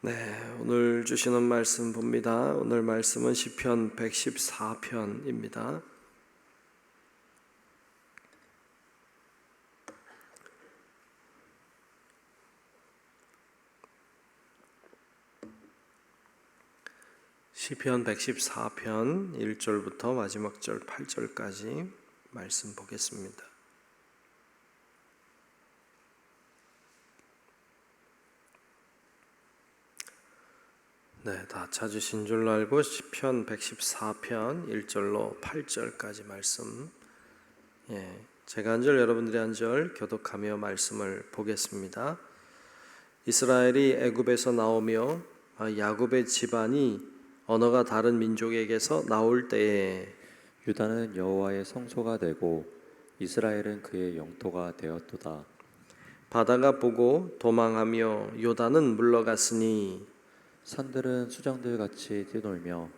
오늘 주시는 말씀 봅니다. 오늘 말씀은 시편 114편입니다. 시편 114편 1절부터 마지막 절 8절까지 말씀 보겠습니다. 다 찾으신 줄로 알고 시편 114편 1절로 8절까지 말씀, 제가 한 절 여러분들이 한 절 교독하며 말씀을 보겠습니다. 이스라엘이 애굽에서 나오며 야곱의 집안이 언어가 다른 민족에게서 나올 때에 유다는 여호와의 성소가 되고 이스라엘은 그의 영토가 되었도다. 바다가 보고 도망하며 요단은 물러갔으니 산들은 수정들같이 뛰놀며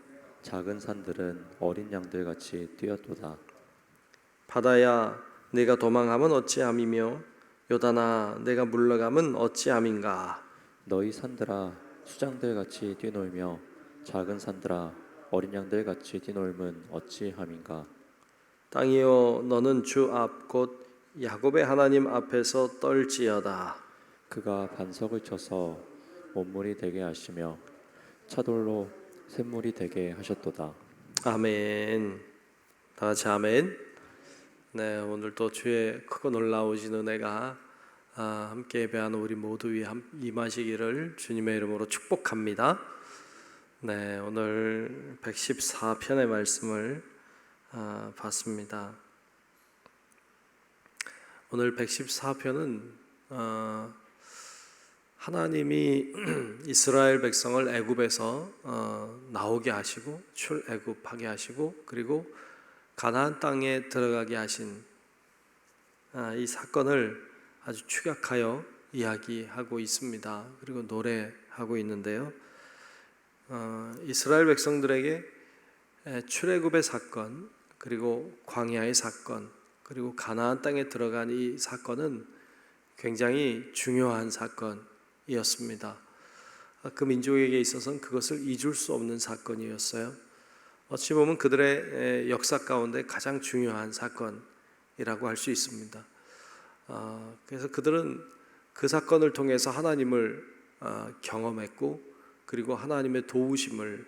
작은 산들은 어린 양들같이 뛰었도다. 바다야 내가 도망하면 어찌함이며 요단아 내가 물러가면 어찌함인가. 너희 산들아 수장들같이 뛰놀며 작은 산들아 어린 양들같이 뛰놀면 어찌함인가. 땅이여 너는 주 앞 곧 야곱의 하나님 앞에서 떨지어다. 그가 반석을 쳐서 원물이 되게 하시며 차돌로 샘물이 되게 하셨도다. 아멘. 다 같이 아멘. 오늘 또 주의 크고 놀라우신 은혜가 함께 예배하는 우리 모두 위에 임하시기를 주님의 이름으로 축복합니다. 오늘 114편의 말씀을 봤습니다. 오늘 114편은 하나님이 이스라엘 백성을 애굽에서 나오게 하시고 출애굽하게 하시고 그리고 가나안 땅에 들어가게 하신 이 사건을 아주 축약하여 이야기하고 있습니다. 그리고 노래하고 있는데요. 이스라엘 백성들에게 출애굽의 사건, 그리고 광야의 사건, 그리고 가나안 땅에 들어간 이 사건은 굉장히 중요한 사건이었습니다. 그 민족에게 있어서는 그것을 잊을 수 없는 사건이었어요. 어찌 보면 그들의 역사 가운데 가장 중요한 사건이라고 할 수 있습니다. 그래서 그들은 그 사건을 통해서 하나님을 경험했고 그리고 하나님의 도우심을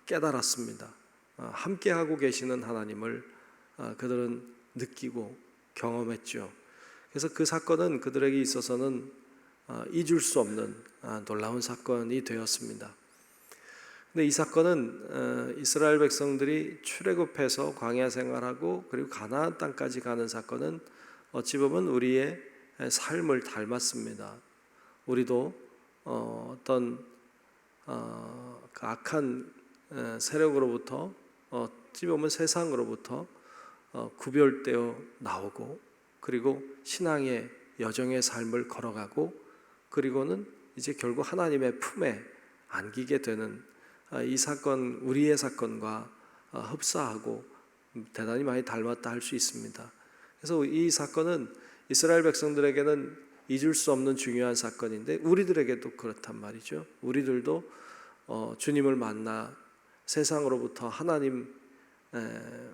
깨달았습니다. 함께하고 계시는 하나님을 그들은 느끼고 경험했죠. 그래서 그 사건은 그들에게 있어서는 잊을 수 없는 놀라운 사건이 되었습니다. 근데 이 사건은 이스라엘 백성들이 출애굽해서 광야 생활하고 그리고 가나안 땅까지 가는 사건은 어찌 보면 우리의 삶을 닮았습니다. 우리도 어떤 그 악한 세력으로부터 어찌 보면 세상으로부터 구별되어 나오고 그리고 신앙의 여정의 삶을 걸어가고 그리고는 이제 결국 하나님의 품에 안기게 되는 이 사건, 우리의 사건과 흡사하고 대단히 많이 닮았다 할 수 있습니다. 그래서 이 사건은 이스라엘 백성들에게는 잊을 수 없는 중요한 사건인데 우리들에게도 그렇단 말이죠. 우리들도 주님을 만나 세상으로부터 하나님을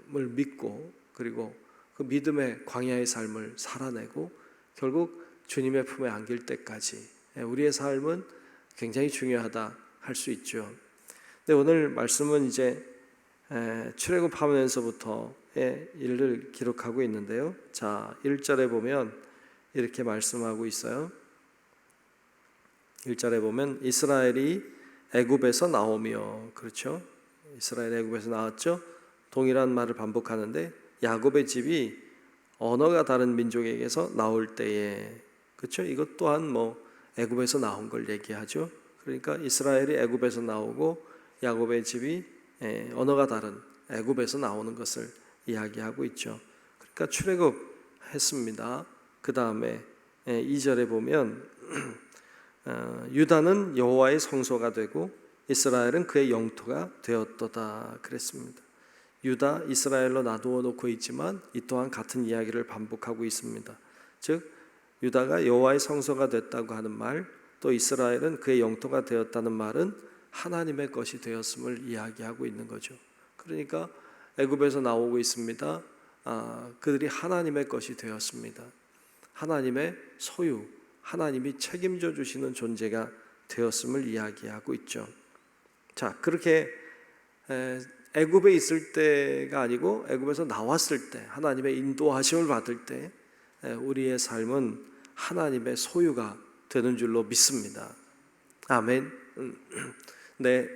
믿고 그리고 그 믿음의 광야의 삶을 살아내고 결국 주님의 품에 안길 때까지 우리의 삶은 굉장히 중요하다 할 수 있죠. 근데 오늘 말씀은 이제 출애굽하면서부터의 일을 기록하고 있는데요. 자, 1절에 보면 이렇게 말씀하고 있어요. 1절에 보면 이스라엘이 애굽에서 나오며, 그렇죠? 이스라엘 애굽에서 나왔죠. 동일한 말을 반복하는데 야곱의 집이 언어가 다른 민족에게서 나올 때에, 그렇죠? 이것 또한 애굽에서 나온 걸 얘기하죠. 그러니까 이스라엘이 애굽에서 나오고 야곱의 집이 언어가 다른 애굽에서 나오는 것을 이야기하고 있죠. 그러니까 출애굽했습니다. 그 다음에 2절에 보면 유다는 여호와의 성소가 되고 이스라엘은 그의 영토가 되었도다 그랬습니다. 유다, 이스라엘로 나누어 놓고 있지만 이 또한 같은 이야기를 반복하고 있습니다. 즉 유다가 여호와의 성소가 됐다고 하는 말, 또 이스라엘은 그의 영토가 되었다는 말은 하나님의 것이 되었음을 이야기하고 있는 거죠. 그러니까 애굽에서 나오고 있습니다. 그들이 하나님의 것이 되었습니다. 하나님의 소유, 하나님이 책임져 주시는 존재가 되었음을 이야기하고 있죠. 자, 그렇게 애굽에 있을 때가 아니고 애굽에서 나왔을 때, 하나님의 인도하심을 받을 때 우리의 삶은 하나님의 소유가 되는 줄로 믿습니다. 아멘. 내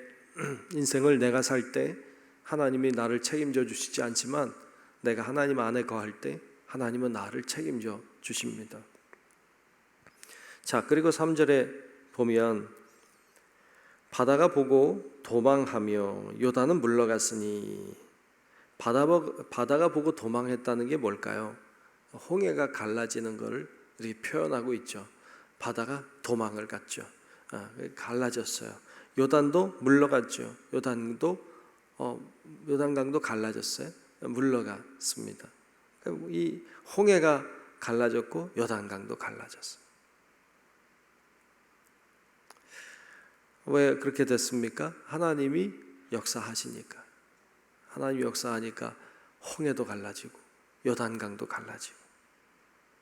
인생을 내가 살 때 하나님이 나를 책임져 주시지 않지만 내가 하나님 안에 거할 때 하나님은 나를 책임져 주십니다. 자, 그리고 3절에 보면 바다가 보고 도망하며 요단은 물러갔으니, 바다가 보고 도망했다는 게 뭘까요? 홍해가 갈라지는 것을 이렇게 표현하고 있죠. 바다가 도망을 갔죠. 갈라졌어요. 요단도 물러갔죠. 요단강도 갈라졌어요. 물러갔습니다. 이 홍해가 갈라졌고 요단강도 갈라졌어요. 왜 그렇게 됐습니까? 하나님이 역사하시니까. 하나님이 역사하니까 홍해도 갈라지고 요단강도 갈라지고.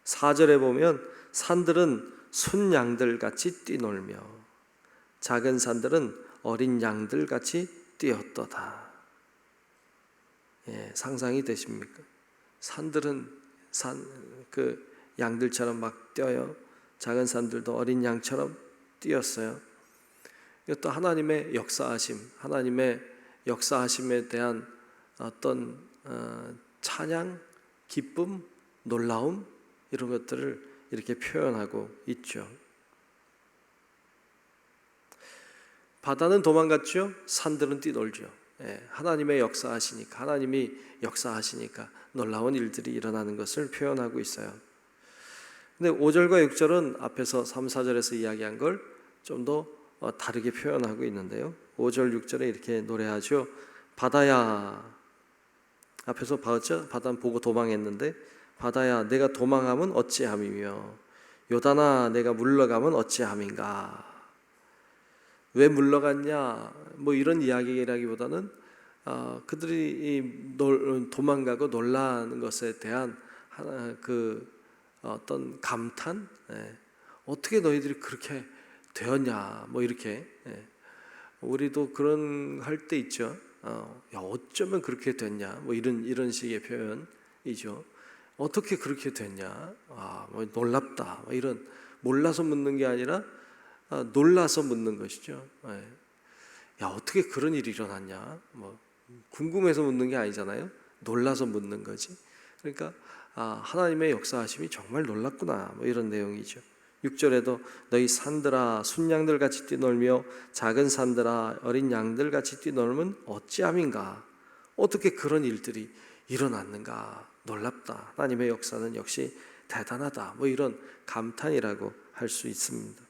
4절에 보면 산들은 순양들 같이 뛰놀며 작은 산들은 어린 양들 같이 뛰었도다. 상상이 되십니까? 산들은 양들처럼 막 뛰어요. 작은 산들도 어린 양처럼 뛰었어요. 이것도 하나님의 역사하심, 하나님의 역사하심에 대한 어떤 찬양, 기쁨, 놀라움 이런 것들을 이렇게 표현하고 있죠. 바다는 도망갔죠. 산들은 뛰놀죠. 하나님의 역사하시니까, 하나님이 역사하시니까 놀라운 일들이 일어나는 것을 표현하고 있어요. 근데 5절과 6절은 앞에서 3, 4절에서 이야기한 걸 좀 더 다르게 표현하고 있는데요. 5절, 6절에 이렇게 노래하죠. 바다야, 앞에서 봤죠? 바다는 보고 도망했는데 바다야 내가 도망하면 어찌함이며 요단아 내가 물러가면 어찌함인가. 왜 물러갔냐 뭐 이런 이야기라기보다는 그들이 도망가고 놀라는 것에 대한 그 어떤 감탄, 어떻게 너희들이 그렇게 되었냐 뭐 이렇게. 우리도 그런 할 때 있죠. 야 어쩌면 그렇게 됐냐 뭐 이런 식의 표현이죠. 어떻게 그렇게 됐냐, 뭐 놀랍다 뭐 이런, 몰라서 묻는 게 아니라 놀라서 묻는 것이죠. 야 어떻게 그런 일이 일어났냐, 뭐 궁금해서 묻는 게 아니잖아요. 놀라서 묻는 거지. 그러니까 하나님의 역사하심이 정말 놀랍구나 뭐 이런 내용이죠. 6절에도 너희 산들아 순양들 같이 뛰놀며 작은 산들아 어린 양들 같이 뛰놀면 어찌함인가. 어떻게 그런 일들이 일어났는가, 놀랍다. 하나님의 역사는 역시 대단하다 뭐 이런 감탄이라고 할 수 있습니다.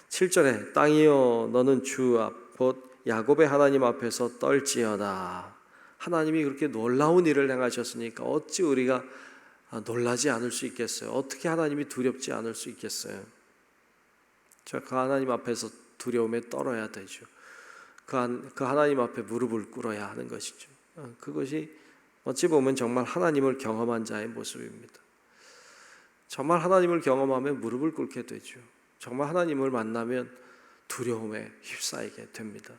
7절에 땅이여 너는 주 앞 곧 야곱의 하나님 앞에서 떨지어다. 하나님이 그렇게 놀라운 일을 행하셨으니까 어찌 우리가 놀라지 않을 수 있겠어요? 어떻게 하나님이 두렵지 않을 수 있겠어요? 그 하나님 앞에서 두려움에 떨어야 되죠. 그 하나님 앞에 무릎을 꿇어야 하는 것이죠. 그것이 어찌 보면 정말 하나님을 경험한 자의 모습입니다. 정말 하나님을 경험하면 무릎을 꿇게 되죠. 정말 하나님을 만나면 두려움에 휩싸이게 됩니다.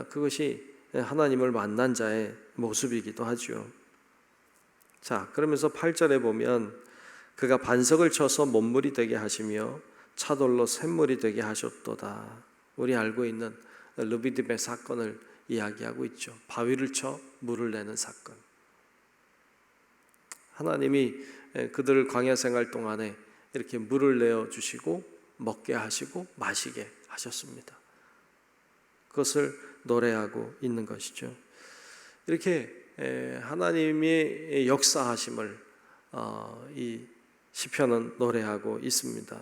그것이 하나님을 만난 자의 모습이기도 하죠. 자, 그러면서 8절에 보면 그가 반석을 쳐서 못물이 되게 하시며 차돌로 샘물이 되게 하셨도다. 우리 알고 있는 르비딤의 사건을 이야기하고 있죠. 바위를 쳐 물을 내는 사건. 하나님이 그들을 광야 생활 동안에 이렇게 물을 내어 주시고 먹게 하시고 마시게 하셨습니다. 그것을 노래하고 있는 것이죠. 이렇게 하나님의 역사하심을 이 시편은 노래하고 있습니다.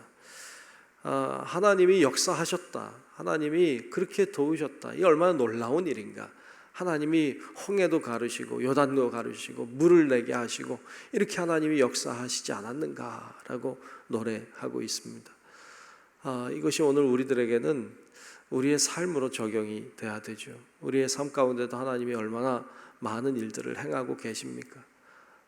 하나님이 역사하셨다. 하나님이 그렇게 도우셨다. 이 얼마나 놀라운 일인가. 하나님이 홍해도 가르시고 요단도 가르시고 물을 내게 하시고 이렇게 하나님이 역사하시지 않았는가라고 노래하고 있습니다. 이것이 오늘 우리들에게는 우리의 삶으로 적용이 돼야 되죠. 우리의 삶 가운데도 하나님이 얼마나 많은 일들을 행하고 계십니까?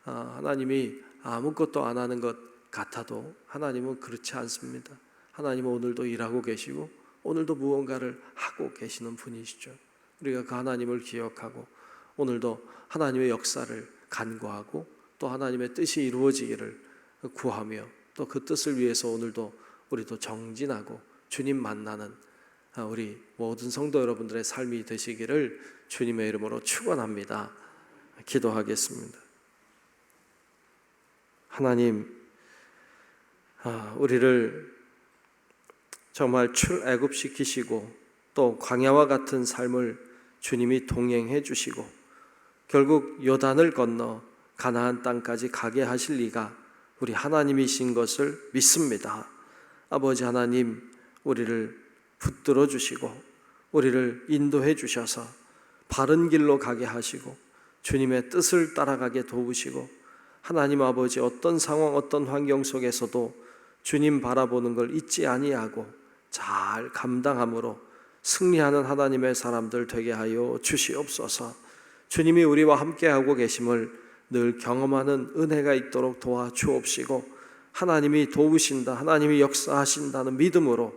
하나님이 아무것도 안 하는 것 같아도 하나님은 그렇지 않습니다. 하나님은 오늘도 일하고 계시고 오늘도 무언가를 하고 계시는 분이시죠. 우리가 그 하나님을 기억하고 오늘도 하나님의 역사를 간구하고 또 하나님의 뜻이 이루어지기를 구하며 또 그 뜻을 위해서 오늘도 우리도 정진하고 주님 만나는 우리 모든 성도 여러분들의 삶이 되시기를 주님의 이름으로 축원합니다. 기도하겠습니다. 하나님, 우리를 정말 출애굽시키시고 또 광야와 같은 삶을 주님이 동행해 주시고 결국 요단을 건너 가나안 땅까지 가게 하실 리가 우리 하나님이신 것을 믿습니다. 아버지 하나님, 우리를 붙들어 주시고 우리를 인도해 주셔서 바른 길로 가게 하시고 주님의 뜻을 따라가게 도우시고 하나님 아버지 어떤 상황 어떤 환경 속에서도 주님 바라보는 걸 잊지 아니하고 잘 감당함으로 승리하는 하나님의 사람들 되게 하여 주시옵소서. 주님이 우리와 함께하고 계심을 늘 경험하는 은혜가 있도록 도와주옵시고 하나님이 도우신다, 하나님이 역사하신다는 믿음으로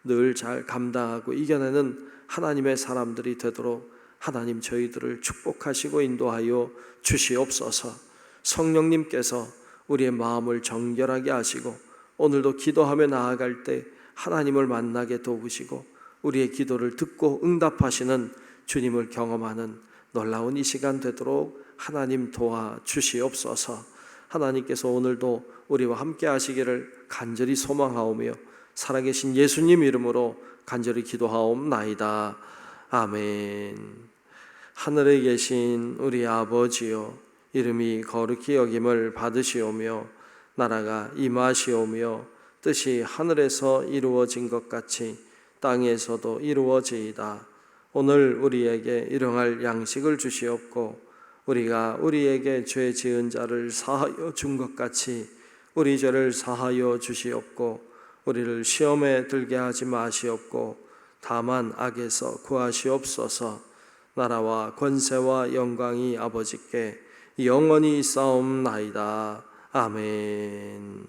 늘 잘 감당하고 이겨내는 하나님의 사람들이 되도록 하나님 저희들을 축복하시고 인도하여 주시옵소서. 성령님께서 우리의 마음을 정결하게 하시고 오늘도 기도하며 나아갈 때 하나님을 만나게 도우시고 우리의 기도를 듣고 응답하시는 주님을 경험하는 놀라운 이 시간 되도록 하나님 도와주시옵소서. 하나님께서 오늘도 우리와 함께 하시기를 간절히 소망하오며 살아계신 예수님 이름으로 간절히 기도하옵나이다. 아멘. 하늘에 계신 우리 아버지여, 이름이 거룩히 여김을 받으시오며 나라가 임하시오며 뜻이 하늘에서 이루어진 것 같이 땅에서도 이루어지이다. 오늘 우리에게 일용할 양식을 주시옵고 우리가 우리에게 죄 지은 자를 사하여 준 것 같이 우리 죄를 사하여 주시옵고 우리를 시험에 들게 하지 마시옵고 다만 악에서 구하시옵소서. 나라와 권세와 영광이 아버지께 영원히 있사옵나이다. 아멘.